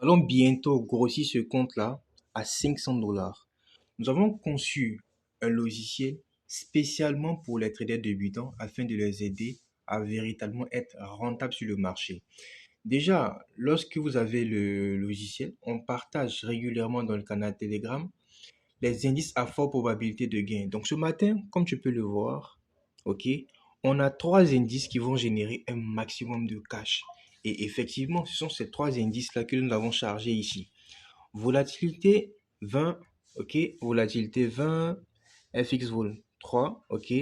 Allons bientôt grossir ce compte-là à 500 dollars. Nous avons conçu un logiciel spécialement pour les traders débutants afin de les aider à véritablement être rentables sur le marché. Déjà, lorsque vous avez le logiciel, on partage régulièrement dans le canal Telegram les indices à forte probabilité de gain. Donc ce matin, comme tu peux le voir, ok, on a trois indices qui vont générer un maximum de cash. Et effectivement, ce sont ces trois indices-là que nous avons chargés ici. Volatilité 20, ok, volatilité 20, FX vol 3, ok,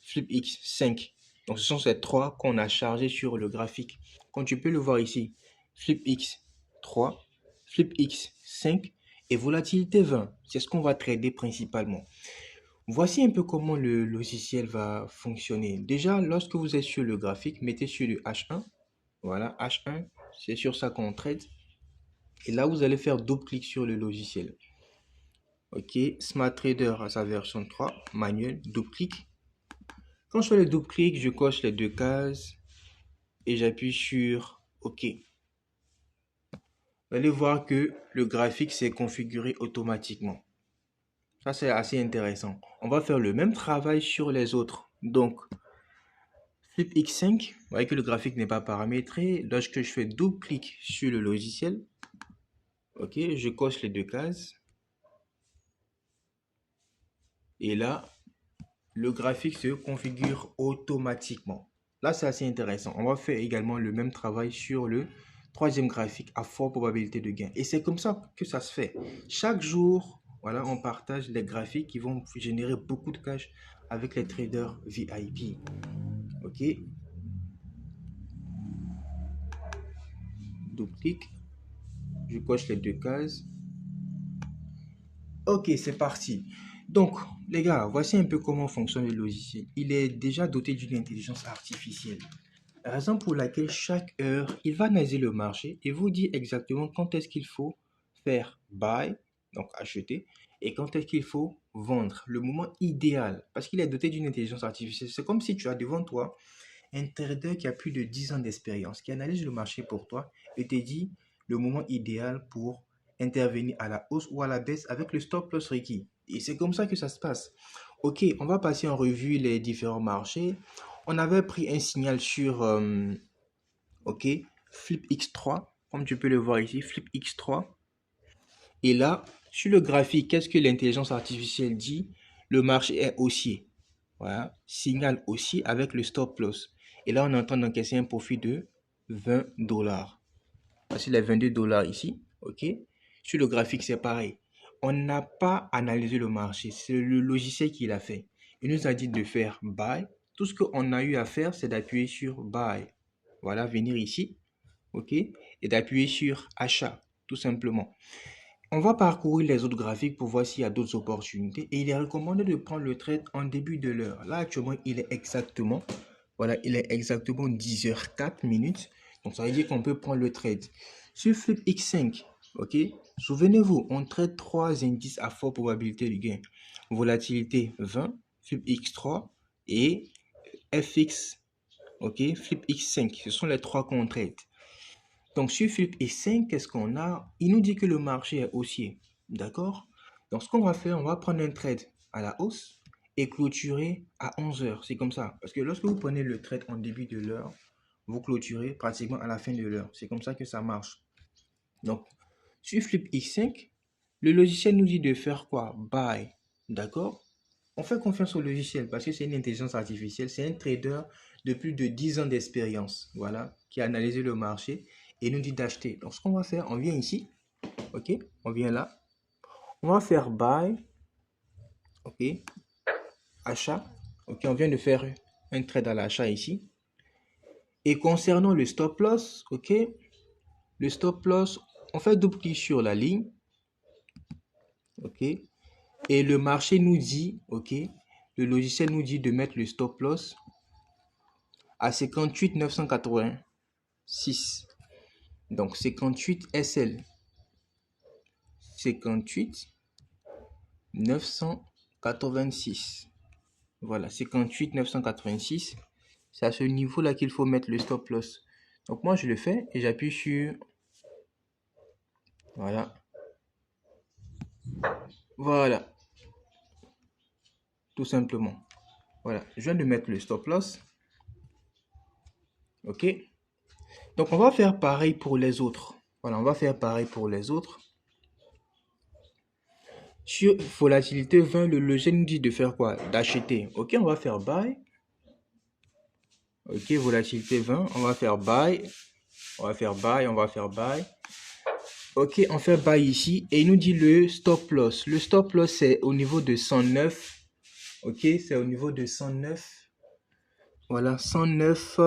flip X 5. Donc ce sont ces trois qu'on a chargés sur le graphique. Comme tu peux le voir ici, flip X 3, flip X 5 et volatilité 20. C'est ce qu'on va trader principalement. Voici un peu comment le logiciel va fonctionner. Déjà, lorsque vous êtes sur le graphique, mettez sur le H1. Voilà, H1, c'est sur ça qu'on trade. Et là, vous allez faire double clic sur le logiciel. Ok, Smart Trader à sa version 3, manuel, double clic. Quand je fais le double clic, je coche les deux cases et j'appuie sur OK. Vous allez voir que le graphique s'est configuré automatiquement. Ça, c'est assez intéressant. On va faire le même travail sur les autres. Donc, Flip X5, vous voyez que le graphique n'est pas paramétré. Lorsque je fais double clic sur le logiciel, ok, je coche les deux cases. Et là, le graphique se configure automatiquement. Là, c'est assez intéressant. On va faire également le même travail sur le troisième graphique à forte probabilité de gain. Et c'est comme ça que ça se fait. Chaque jour, voilà, on partage les graphiques qui vont générer beaucoup de cash avec les traders VIP. OK. Double clic. Je coche les deux cases. Ok, c'est parti. Donc, les gars, voici un peu comment fonctionne le logiciel. Il est déjà doté d'une intelligence artificielle. Raison pour laquelle chaque heure, il va analyser le marché et vous dire exactement quand est-ce qu'il faut faire buy, donc acheter, et quand est-ce qu'il faut vendre, le moment idéal, parce qu'il est doté d'une intelligence artificielle. C'est comme si tu as devant toi un trader qui a plus de 10 ans d'expérience, qui analyse le marché pour toi et te dit le moment idéal pour intervenir à la hausse ou à la baisse avec le stop loss requis. Et c'est comme ça que ça se passe. Ok, on va passer en revue les différents marchés. On avait pris un signal sur ok, Flip X3, comme tu peux le voir ici, Flip X3. Et là, sur le graphique, qu'est-ce que l'intelligence artificielle dit? Le marché est haussier. Voilà, signal haussier avec le stop loss. Et là, on est en train d'encaisser un profit de 20 dollars. Voici les 22 dollars ici, ok? Sur le graphique, c'est pareil. On n'a pas analysé le marché, c'est le logiciel qui l'a fait. Il nous a dit de faire buy. Tout ce qu'on a eu à faire, c'est d'appuyer sur buy. Voilà, venir ici, ok? Et d'appuyer sur achat, tout simplement. On va parcourir les autres graphiques pour voir s'il y a d'autres opportunités. Et il est recommandé de prendre le trade en début de l'heure. Là, actuellement, il est exactement 10h04 minutes. Donc, ça veut dire qu'on peut prendre le trade. Sur Flip X5, ok? Souvenez-vous, on trade trois indices à forte probabilité de gain. Volatilité 20, Flip X3 et FX, ok? Flip X5. Ce sont les trois qu'on trade. Donc, sur Flip E5, qu'est-ce qu'on a? Il nous dit que le marché est haussier. D'accord? Donc, ce qu'on va faire, on va prendre un trade à la hausse et clôturer à 11 heures. C'est comme ça. Parce que lorsque vous prenez le trade en début de l'heure, vous clôturez pratiquement à la fin de l'heure. C'est comme ça que ça marche. Donc, sur Flip X5, le logiciel nous dit de faire quoi? Buy. D'accord? On fait confiance au logiciel parce que c'est une intelligence artificielle, c'est un trader de plus de 10 ans d'expérience, voilà, qui a analysé le marché et nous dit d'acheter. Donc, ce qu'on va faire, on vient ici, ok, on vient là, on va faire buy, ok, achat, ok, on vient de faire un trade à l'achat ici. Et concernant le stop loss, ok, le stop loss, on fait double clic sur la ligne, ok, et le marché nous dit, ok, le logiciel nous dit de mettre le stop loss à 58 986. Donc 58 SL. 58 986. Voilà, 58 986. C'est à ce niveau-là qu'il faut mettre le stop loss. Donc moi je le fais et j'appuie sur Voilà. Voilà. Tout simplement. Voilà. Je viens de mettre le stop loss. OK. Donc, on va faire pareil pour les autres. Voilà, on va faire pareil pour les autres. Sur volatilité 20, le logiciel nous dit de faire quoi? D'acheter. OK, on va faire buy. OK, volatilité 20, on va faire buy. On va faire buy, on va faire buy. OK, on fait buy ici et il nous dit le stop loss. Le stop loss, c'est au niveau de 109. OK, c'est au niveau de 109. Voilà, 109,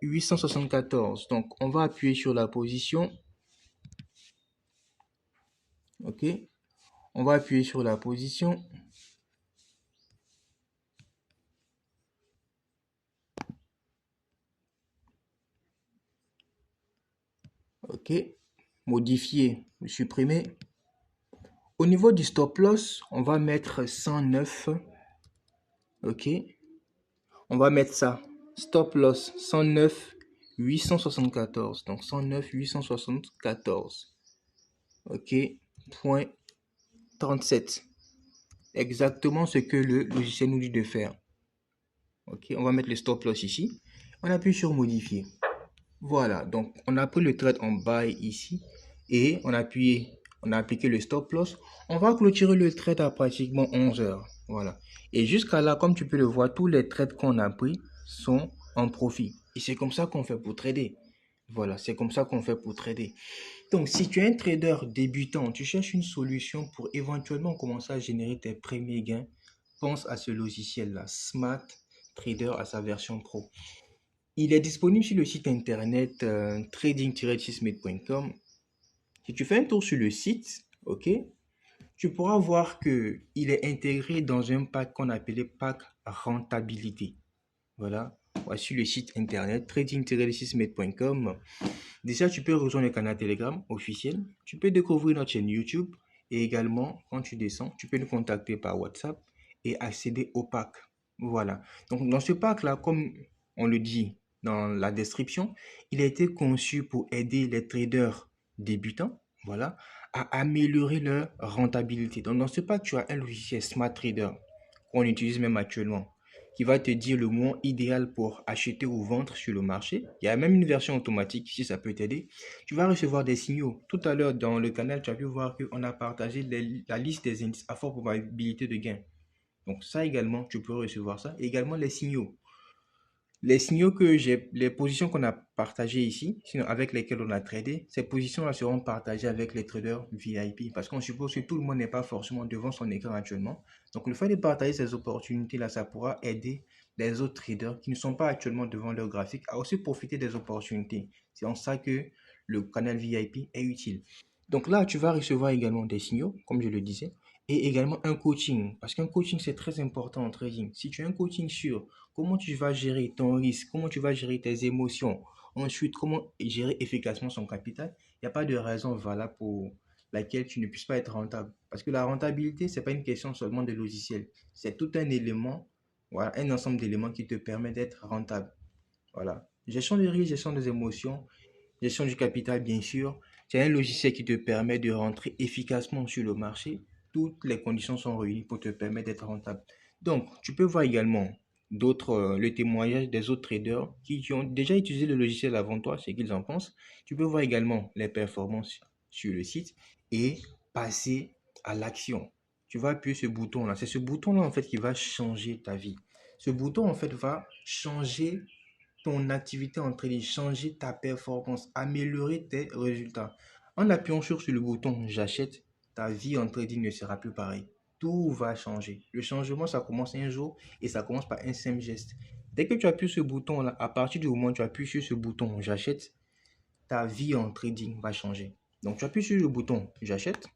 874. Donc, on va appuyer sur la position. OK, on va appuyer sur la position. OK, modifier, supprimer. Au niveau du stop loss, on va mettre 109. OK, on va mettre ça. Stop loss 109 874. Donc 109 874. OK, point 37. Exactement ce que le logiciel nous dit de faire. OK, on va mettre le stop loss ici. On appuie sur modifier. Voilà, donc on a pris le trade en buy ici et on a appliqué le stop loss. On va clôturer le trade à pratiquement 11 heures. Voilà. Et jusqu'à là, comme tu peux le voir, tous les trades qu'on a pris sont en profit. Et c'est comme ça qu'on fait pour trader. Voilà, c'est comme ça qu'on fait pour trader. Donc, si tu es un trader débutant, tu cherches une solution pour éventuellement commencer à générer tes premiers gains, pense à ce logiciel-là, Smart Trader à sa version pro. Il est disponible sur le site internet trading-6mate.com. Si tu fais un tour sur le site, ok, tu pourras voir que il est intégré dans un pack qu'on appelait pack rentabilité. Voilà, voici le site internet trading-6mate.com. Déjà, tu peux rejoindre le canal Telegram officiel. Tu peux découvrir notre chaîne YouTube. Et également, quand tu descends, tu peux nous contacter par WhatsApp et accéder au pack. Voilà. Donc, dans ce pack-là, comme on le dit dans la description, il a été conçu pour aider les traders débutants, voilà, à améliorer leur rentabilité. Donc, dans ce pack, tu as un logiciel Smart Trader qu'on utilise même actuellement, qui va te dire le moment idéal pour acheter ou vendre sur le marché. Il y a même une version automatique, si ça peut t'aider. Tu vas recevoir des signaux. Tout à l'heure, dans le canal, tu as pu voir qu'on a partagé la liste des indices à forte probabilité de gain. Donc ça également, tu peux recevoir ça. Et également les signaux. Les signaux que j'ai, les positions qu'on a partagées ici, sinon avec lesquelles on a tradé, ces positions-là seront partagées avec les traders VIP parce qu'on suppose que tout le monde n'est pas forcément devant son écran actuellement. Donc le fait de partager ces opportunités-là, ça pourra aider les autres traders qui ne sont pas actuellement devant leur graphique à aussi profiter des opportunités. C'est en ça que le canal VIP est utile. Donc là, tu vas recevoir également des signaux, comme je le disais, et également un coaching. Parce qu'un coaching, c'est très important en trading. Si tu as un coaching sur comment tu vas gérer ton risque, comment tu vas gérer tes émotions, ensuite, comment gérer efficacement son capital, il n'y a pas de raison valable pour laquelle tu ne puisses pas être rentable. Parce que la rentabilité, ce n'est pas une question seulement de logiciel. C'est tout un élément, voilà, un ensemble d'éléments qui te permet d'être rentable. Voilà. Gestion du risque, gestion des émotions, gestion du capital, bien sûr. C'est un logiciel qui te permet de rentrer efficacement sur le marché. Toutes les conditions sont réunies pour te permettre d'être rentable. Donc, tu peux voir également le témoignage des autres traders qui ont déjà utilisé le logiciel avant toi, ce qu'ils en pensent. Tu peux voir également les performances sur le site et passer à l'action. Tu vas appuyer ce bouton-là. C'est ce bouton-là, en fait, qui va changer ta vie. Ce bouton, en fait, va changer ton activité en trading, changer ta performance, améliorer tes résultats. En appuyant sur le bouton j'achète, ta vie en trading ne sera plus pareille. Tout va changer. Le changement, ça commence un jour et ça commence par un simple geste. Dès que tu appuies sur ce bouton-là, à partir du moment où tu appuies sur ce bouton j'achète, ta vie en trading va changer. Donc, tu appuies sur le bouton j'achète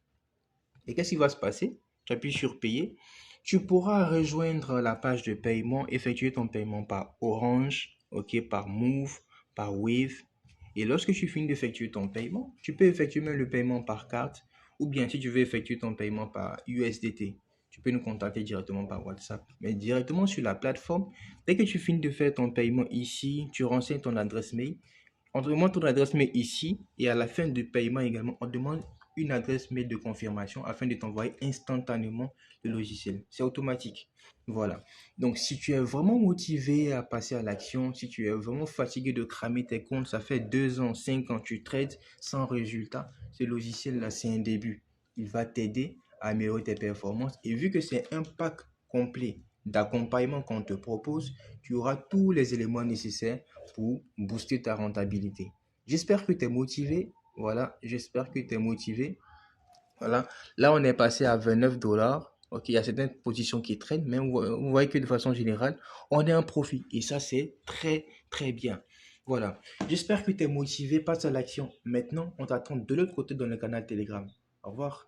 et qu'est-ce qui va se passer? Tu appuies sur payer. Tu pourras rejoindre la page de paiement, effectuer ton paiement par Orange, ok, par Move, par Wave. Et lorsque tu finis d'effectuer ton paiement, tu peux effectuer même le paiement par carte ou bien si tu veux effectuer ton paiement par USDT, tu peux nous contacter directement par WhatsApp. Mais directement sur la plateforme, dès que tu finis de faire ton paiement ici, tu renseignes ton adresse mail. On te demande ton adresse mail ici et à la fin du paiement également, on demande une adresse mail de confirmation afin de t'envoyer instantanément le logiciel. C'est automatique. Voilà. Donc, si tu es vraiment motivé à passer à l'action, si tu es vraiment fatigué de cramer tes comptes, ça fait 2 ans, 5 ans, tu trades sans résultat, ce logiciel-là, c'est un début. Il va t'aider à améliorer tes performances. Et vu que c'est un pack complet d'accompagnement qu'on te propose, tu auras tous les éléments nécessaires pour booster ta rentabilité. J'espère que tu es motivé. Voilà, j'espère que tu es motivé. Voilà. Là, on est passé à 29 dollars. Ok, il y a certaines positions qui traînent, mais vous voyez que de façon générale, on est en profit. Et ça, c'est très, très bien. Voilà. J'espère que tu es motivé. Passe à l'action. Maintenant, on t'attend de l'autre côté dans le canal Telegram. Au revoir.